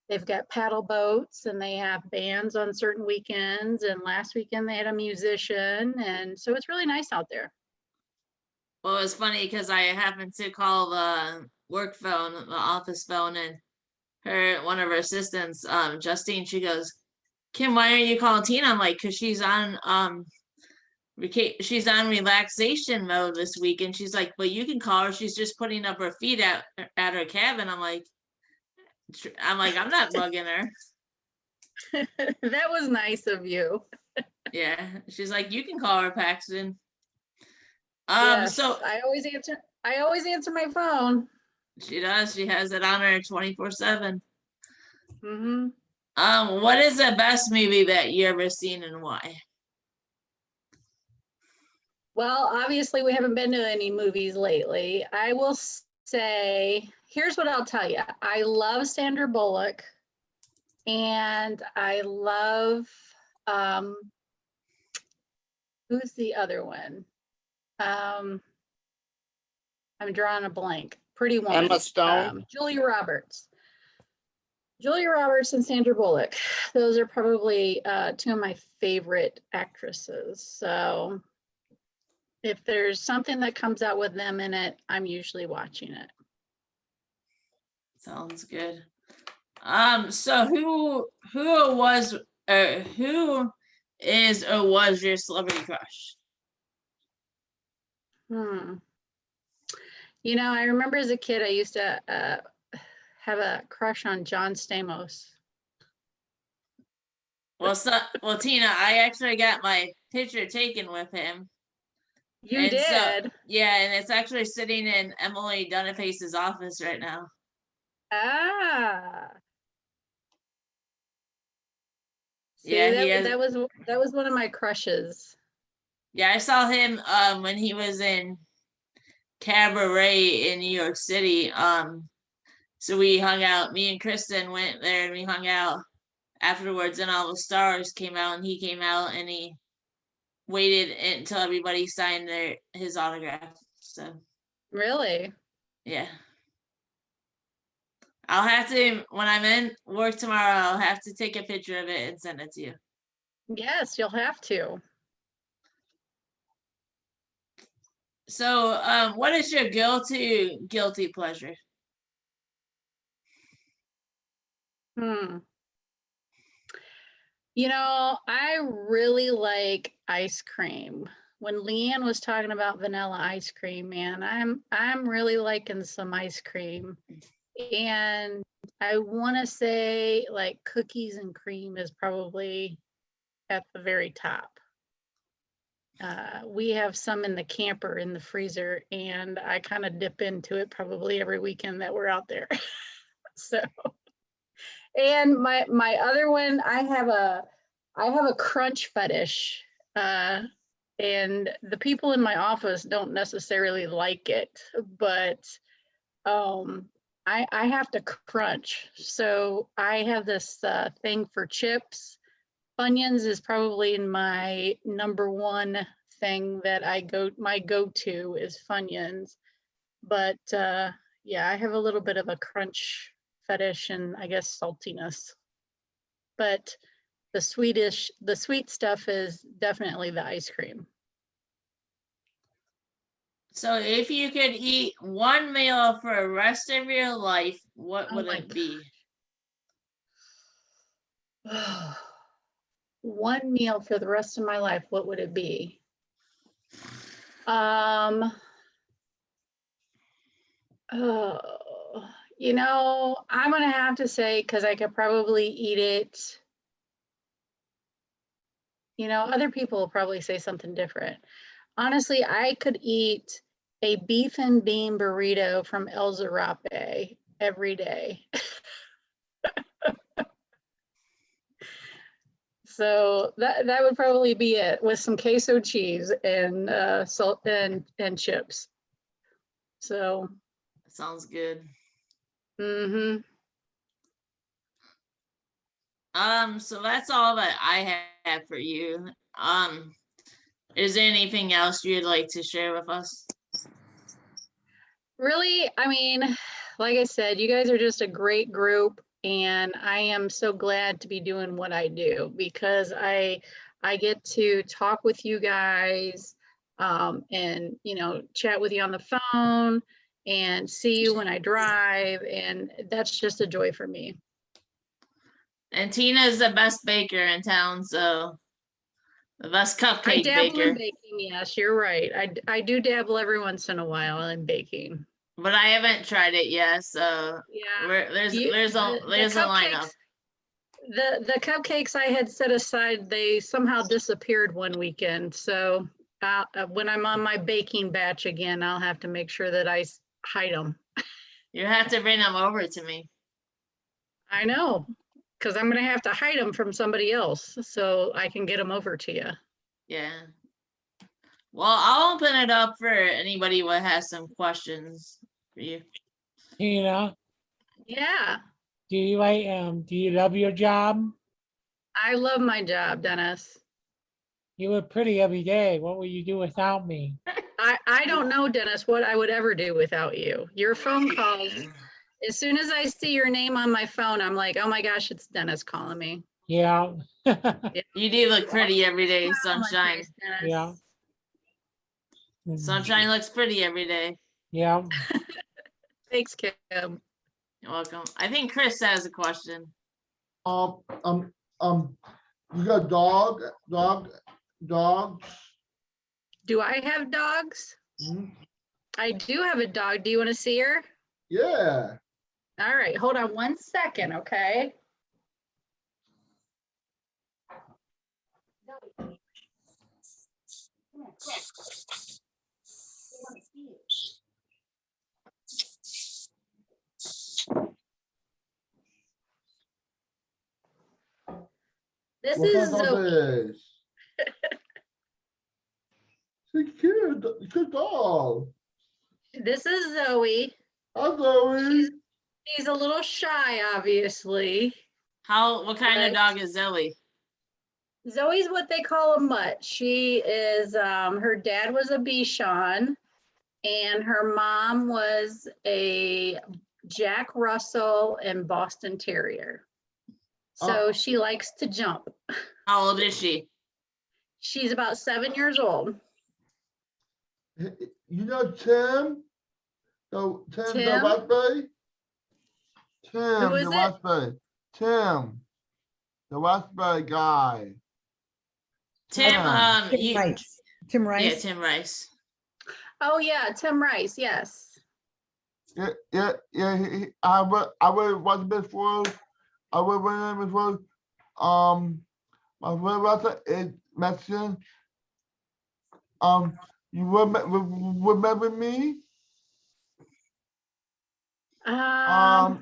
they've got paddle boats, and they have bands on certain weekends. And last weekend they had a musician, and so it's really nice out there. Well, it's funny because I happened to call the work phone, the office phone, and one of her assistants, Justine, she goes, Kim, why aren't you calling Tina? I'm like, because she's on relaxation mode this week. And she's like, but you can call her. She's just putting up her feet at her cabin. I'm like, I'm not bugging her. That was nice of you. Yeah. She's like, you can call her, Paxton. Yes, So I always answer my phone. she does. She has it on her 24/7. Mm-hmm. What is the best movie that you ever seen and why? Well, obviously we haven't been to any movies lately. I will say, here's what I'll tell you. I love Sandra Bullock, and I love, who's the other one? I'm drawing a blank. Pretty Woman. Emma Stone. Julia Roberts. Julia Roberts and Sandra Bullock. Those are probably 2 of my favorite actresses. So if there's something that comes out with them in it, I'm usually watching it. Sounds good. So who is or was your celebrity crush? You know, I remember as a kid, I used to have a crush on John Stamos. Well, Tina, I actually got my picture taken with him. You And did? Yeah, and it's actually sitting in Emily Donaface's office right now. Ah. See, Yeah, that was one of my crushes. Yeah, I saw him when he was in Cabaret in New York City. So we hung out. Me and Kristen went there and we hung out afterwards, and all the stars came out, and he came out and he waited until everybody signed his autograph. So Really? yeah. I'll have to, when I'm in work tomorrow, I'll have to take a picture of it and send it to you. Yes, you'll have to. So what is your guilty pleasure? You know, I really like ice cream. When Leanne was talking about vanilla ice cream, man, I'm really liking some ice cream. And I want to say like cookies and cream is probably at the very top. we have some in the camper in the freezer, and I kind of dip into it probably every weekend that we're out there. So, and my other one, I have a crunch fetish, and the people in my office don't necessarily like it, but I have to crunch. So I have this thing for chips. Funyuns is probably my number one thing that my go-to is Funyuns. But yeah, I have a little bit of a crunch fetish and I guess saltiness. But the sweet stuff is definitely the ice cream. So if you could eat one meal for the rest of your life, what Oh would my it be? One meal for the rest of my life, what would it be? You know, I'm gonna have to say, because I could probably eat it. You know, other people will probably say something different. Honestly, I could eat a beef and bean burrito from El Zarape every day. So that would probably be it, with some queso cheese and salt and chips. So. Sounds good. Mm-hmm. So that's all that I have for you. Is there anything else you'd like to share with us? Really, I mean, like I said, you guys are just a great group, and I am so glad to be doing what I do, because I get to talk with you guys, and you know, chat with you on the phone and see you when I drive, and that's just a joy for me. And Tina is the best baker in town, so the best I cupcake dabble in baker. baking, yes, you're right. I do dabble every once in a while in baking. But I haven't tried it yet, so Yeah, there's the a lineup. The cupcakes I had set aside, they somehow disappeared one weekend. So when I'm on my baking batch again, I'll have to make sure that I hide them. You have to bring them over to me. I know, because I'm going to have to hide them from somebody else so I can get them over to you. Yeah. Well, I'll open it up for anybody who has some questions for you. Tina, Yeah, do you love your job? I love my job, Dennis. You were pretty every day. What would you do without me? I don't know, Dennis, what I would ever do without you. Your phone calls, as soon as I see your name on my phone, I'm like, oh my gosh, it's Dennis calling me. Yeah. You do look pretty every day, Smile on my Sunshine. face, Dennis. Yeah. Sunshine looks pretty every day. Yeah. Thanks, Kim. You're welcome. I think Chris has a question. You got dogs? Do I have dogs? Mhm. I do have a dog. Do you want to see her? Yeah. All right, hold on 1 second, okay? This What is kind of dog Zoe. is? It's a cute dog. This is Zoe. Hi, Zoe. She's a little shy, obviously. What kind of But- dog is Zoe? Zoe's what they call a mutt. She is, her dad was a Bichon, and her mom was a Jack Russell and Boston Terrier. So she likes to jump. How old is she? She's about 7 years old. You know Tim? Tim the Tim? Westbury? Tim Who is the it? Westbury. Tim, the Westbury guy. Tim, Tim Rice. Tim yeah, Rice. Tim Rice. Oh yeah, Tim Rice, yes. Yeah. I would watch before. I would win before. My favorite wrestler is Mexican. You remember me? I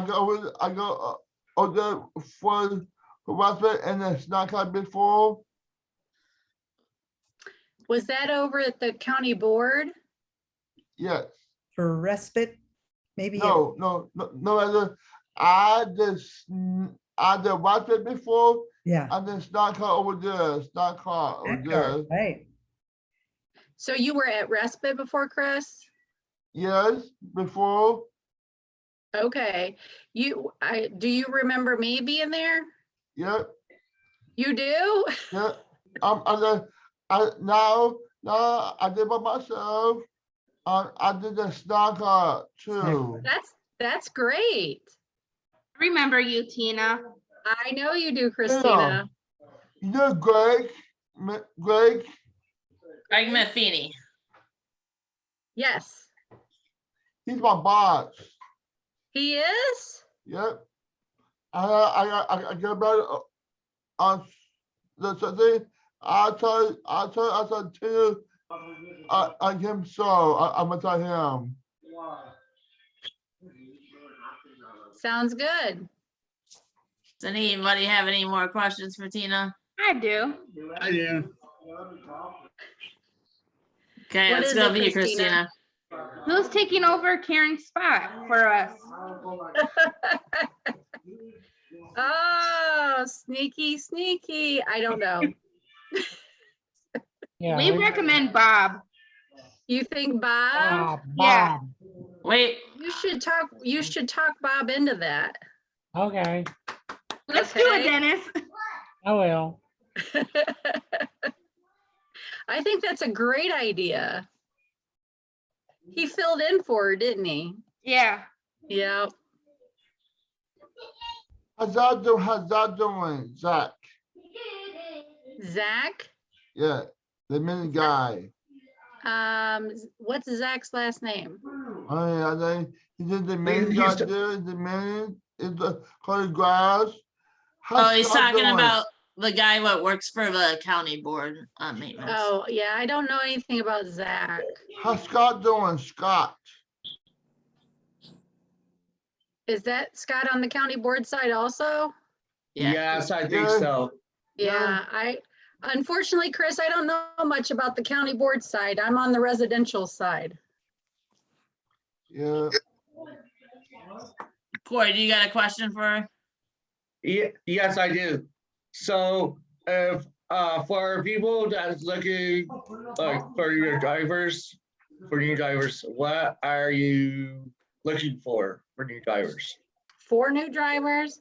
go over for harassment and it's not come before. Was that over at the county board? Yes. For respite, maybe. No. I just watched it before. Yeah. And it's not called over there. It's not called over there. Right. So you were at respite before, Chris? Yes, before. Okay. Do you remember me being there? Yep. You do? Yep. Now I did by myself. I did the snack card too. That's great. Remember you, Tina. I know you do, Christina. You know Greg Matheny. Yes. He's my boss. He is? Yep. I get about on the thing. I tell Tina on him, so I'm gonna tell him. Sounds good. Does anybody have any more questions for Tina? I do. I do. Okay, What let's is go it, with you, Christina? Christina. Who's taking over Karen's spot for us? Oh, sneaky. I don't know. Yeah. We recommend Bob. You think Bob? Yeah. Wait, You should talk Bob into that. Okay, Let's do it, Dennis. I will. I think that's a great idea. He filled in for her, didn't he? Yeah. Yep. How's that doing, Zach? Zach? Yeah, the mini guy. What's Zach's last name? I think he did the mini He's guy the- there. The mini is the colored grass. oh, he's talking about the guy what works for the county board on maintenance. Oh, yeah, I don't know anything about Zach. How's Scott doing, Scott? Is that Scott on the county board side also? Yeah. Yes, I think Yeah. so. Yeah, unfortunately, Chris, I don't know much about the county board side. I'm on the residential side. Yeah. Corey, do you got a question for her? Yes, I do. So if for people that's looking like for new drivers, what are you looking for new drivers? For new drivers,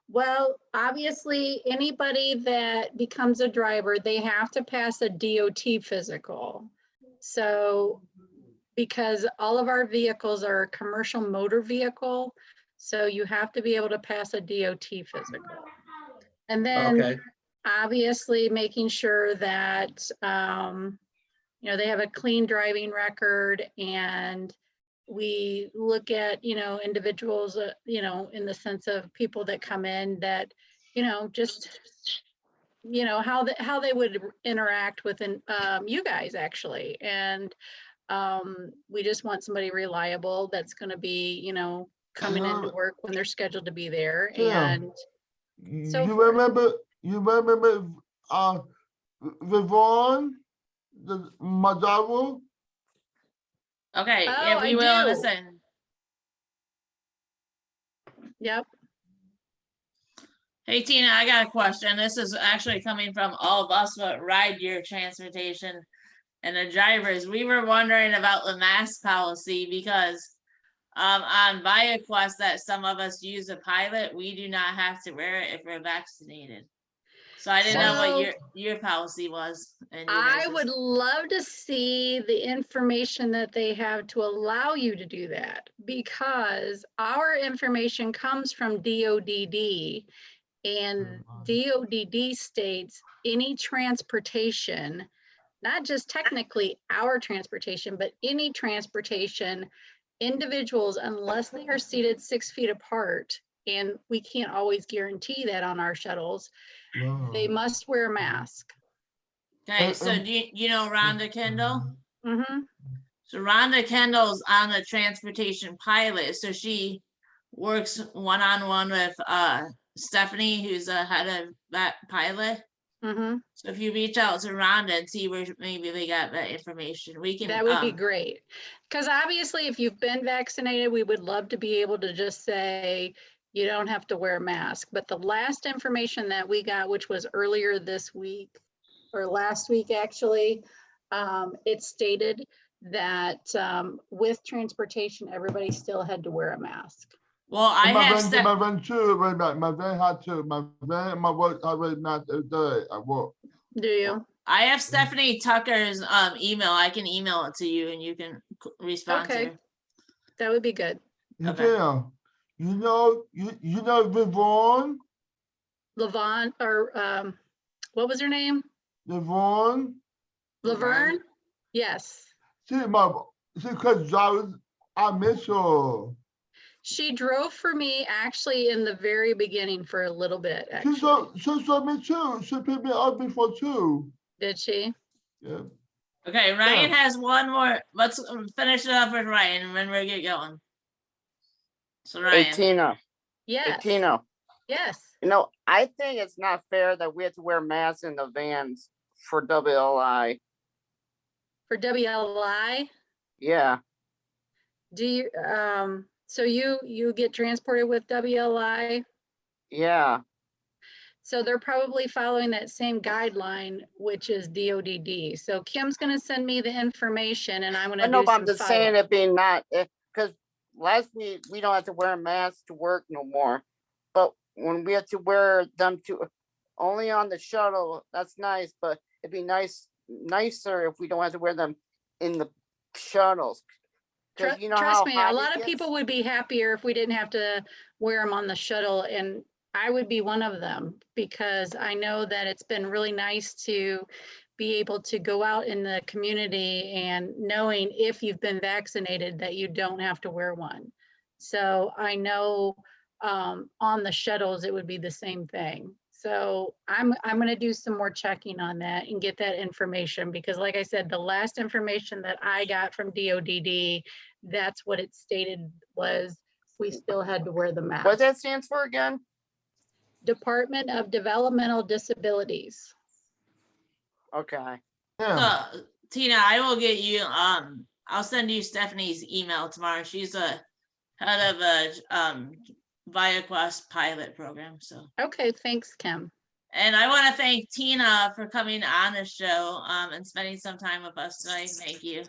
well, obviously, anybody that becomes a driver, they have to pass a DOT physical. So, because all of our vehicles are a commercial motor vehicle, so you have to be able to pass a DOT physical. And then, Okay. obviously, making sure that, they have a clean driving record, and we look at, individuals, in the sense of people that come in that, just, how they would interact with you guys actually. And we just want somebody reliable that's going to be, coming into work when they're scheduled to be there. Yeah. And so You remember Vivon, my driver? Okay, Oh, yeah, we I will do. listen. Yep. Hey, Tina, I got a question. This is actually coming from all of us that ride your transportation and the drivers. We were wondering about the mask policy because on ViaQuest that some of us use a pilot, we do not have to wear it if we're vaccinated. So I didn't know what your policy was. And I would love to see the information that they have to allow you to do that, because our information comes from DODD, and DODD states any transportation, not just technically our transportation, but any transportation, individuals, unless they are seated 6 feet apart, and we can't always guarantee that on our shuttles, they must wear a mask. Okay, so do you know Rhonda Kendall? Mm-hmm. So Rhonda Kendall's on the transportation pilot, so she works one-on-one with Stephanie, who's the head of that pilot. Mm-hmm. So if you reach out to Rhonda and see where maybe they got that information, we can. That would be great. Because obviously, if you've been vaccinated, we would love to be able to just say, you don't have to wear a mask. But the last information that we got, which was earlier this week, or last week actually, it stated that with transportation, everybody still had to wear a mask. Well, I have my van too. My van had to. My van and my work I already not every day. I work. Do you? I have Stephanie Tucker's email. I can email it to you and you can respond to Okay. her. That would be good. Okay. Yeah. You know Vivon? Lavon, or what was her name? Vivon? Laverne? Yes. Because I miss her. She drove for me actually in the very beginning for a little bit. She Actually. saw me too. She picked me up before too. Did she? Yeah. Okay, Ryan Yeah. has one more. Let's finish it up with Ryan and then we'll get going. So Hey, Ryan. Tina. Hey, Yes. Tina. Yes. You know, I think it's not fair that we have to wear masks in the vans for WLI. For WLI? Yeah. Do you so you get transported with WLI? Yeah. So they're probably following that same guideline, which is DODD. So Kim's gonna send me the information and I'm gonna No, do but I'm some just saying follow-up. it being not, because last week we don't have to wear masks to work no more. But when we have to wear them to only on the shuttle, that's nice, but it'd be nicer if we don't have to wear them in the shuttles. Because you know Trust how me, hot a it lot of gets? people would be happier if we didn't have to wear them on the shuttle, and I would be one of them because I know that it's been really nice to be able to go out in the community and knowing if you've been vaccinated that you don't have to wear one. So I know on the shuttles, it would be the same thing. So I'm going to do some more checking on that and get that information because like I said, the last information that I got from DODD, that's what it stated was we still had to wear the mask. What that stands for again? Department of Developmental Disabilities. Okay. Yeah. So Tina, I will get you I'll send you Stephanie's email tomorrow. She's a head of a ViaQuest pilot program. So Okay, thanks, Kim. and I want to thank Tina for coming on the show and spending some time with us tonight. Thank you.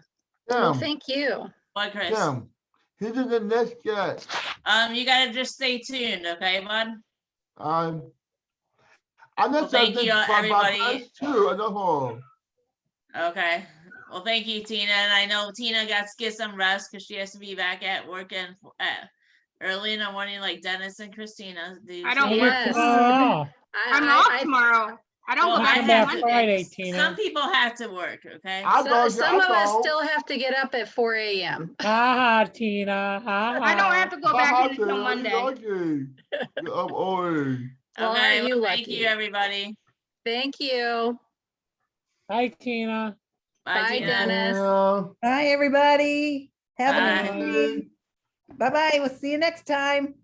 Well, thank you. Bye, Chris. Yeah. He's in the next guy. You gotta just stay tuned, okay, bud? I Well, thank you, everybody. Too, I know her. Okay. Well, thank you, Tina. And I know Tina got to get some rest because she has to be back at work and early in the morning, like Dennis and Christina do. I don't Yes. Oh, I'm off tomorrow. I don't Well, go I back have on to- Friday, Monday. Tina. Some people have to work, okay? Some of us still have to get up at 4 a.m. Ha ha, Tina. Ha I don't have ha. to go back in until Monday. Well, Okay, are you well, thank lucky? you, everybody. Thank you. Bye, Tina. Bye, Bye, Tina. Dennis. Bye, everybody. Have a Bye. good evening. Bye-bye. We'll see you next time.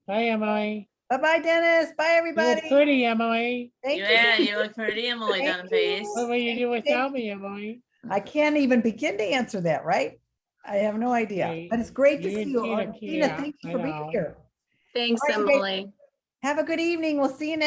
Bye, Emily. Bye-bye, Dennis. Bye, You everybody. look pretty, Emily. Thank Yeah, you. you look pretty, Emily Thank Dunface. What will you do without me, Emily? I can't even begin to answer that, right? I have no idea, Okay, but it's great to you see and you. Tina Tina, can't, thank you I for being know. here. Thanks, All right, you guys Emily. have a good evening. We'll see you next